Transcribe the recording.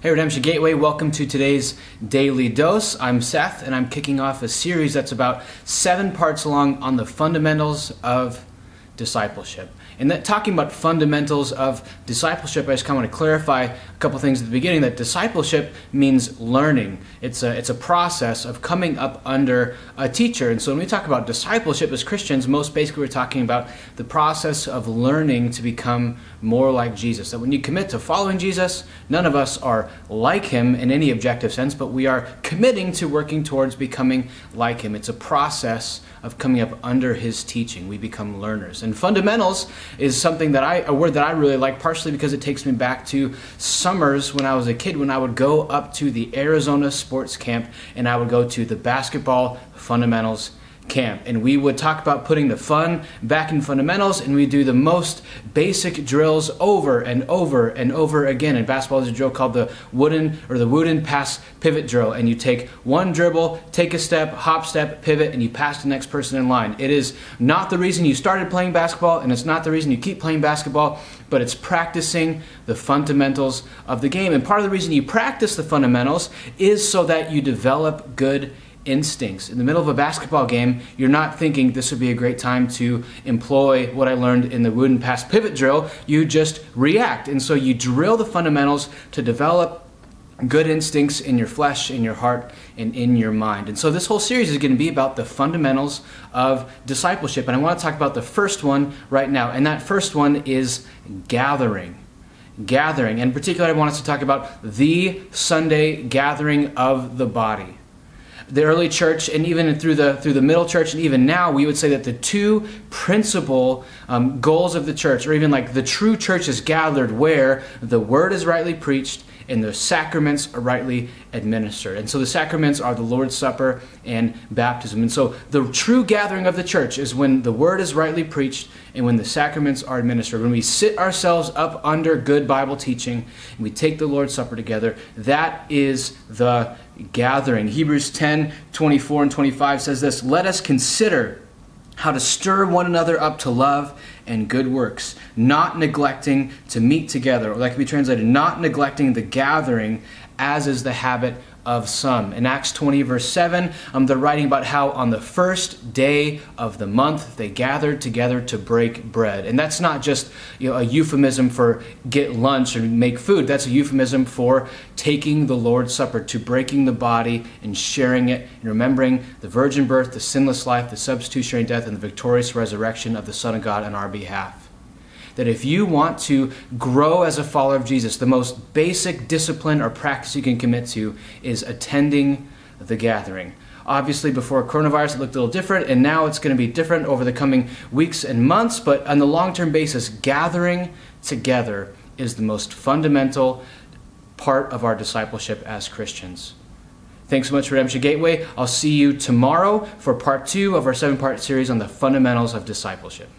Hey Redemption Gateway, welcome to today's Daily Dose. I'm Seth, and I'm kicking off a series that's about 7 parts long on the fundamentals of discipleship. And that talking about fundamentals of discipleship, I just kind of want to clarify a couple things at the beginning, that discipleship means learning. It's a process of coming up under a teacher. And so when we talk about discipleship as Christians, most basically we're talking about the process of learning to become more like Jesus. That when you commit to following Jesus, none of us are like him in any objective sense, but we are committing to working towards becoming like him. It's a process of coming up under his teaching. We become learners. And fundamentals is something a word that I really like, partially because it takes me back to summers when I was a kid, when I would go up to the Arizona sports camp and I would go to the basketball fundamentals camp. And we would talk about putting the fun back in fundamentals, and we do the most basic drills over and over and over again. In basketball, there's a drill called the wooden pass pivot drill, and you take one dribble, take a step, hop step, pivot, and you pass the next person in line. It is not the reason you started playing basketball, and it's not the reason you keep playing basketball, but it's practicing the fundamentals of the game. And part of the reason you practice the fundamentals is so that you develop good instincts. In the middle of a basketball game, you're not thinking this would be a great time to employ what I learned in the wooden pass pivot drill. You just react. And so you drill the fundamentals to develop good instincts in your flesh, in your heart, and in your mind. And so this whole series is going to be about the fundamentals of discipleship. And I want to talk about the first one right now. And that first one is gathering. Gathering. And in particular, I want us to talk about the Sunday gathering of the body. The early church, and even through the middle church, and even now, we would say that the two principal goals of the church, or even like the true church, is gathered where the word is rightly preached and the sacraments are rightly administered. And so the sacraments are the Lord's Supper and baptism. And so the true gathering of the church is when the word is rightly preached and when the sacraments are administered. When we sit ourselves up under good Bible teaching and we take the Lord's Supper together, that is the gathering. Hebrews 10:24 and 25 says this: "Let us consider how to stir one another up to love and good works, not neglecting to meet together," or that can be translated, not neglecting the gathering, as is the habit of some. In Acts 20 verse 7, they're writing about how on the first day of the month they gathered together to break bread. And that's not just a euphemism for get lunch or make food. That's a euphemism for taking the Lord's Supper, to breaking the body and sharing it and remembering the virgin birth, the sinless life, the substitutionary death, and the victorious resurrection of the Son of God on our behalf. That if you want to grow as a follower of Jesus, the most basic discipline or practice you can commit to is attending the gathering. Obviously, before coronavirus, it looked a little different, and now it's going to be different over the coming weeks and months. But on the long-term basis, gathering together is the most fundamental part of our discipleship as Christians. Thanks so much, Redemption Gateway. I'll see you tomorrow for part 2 of our 7-part series on the fundamentals of discipleship.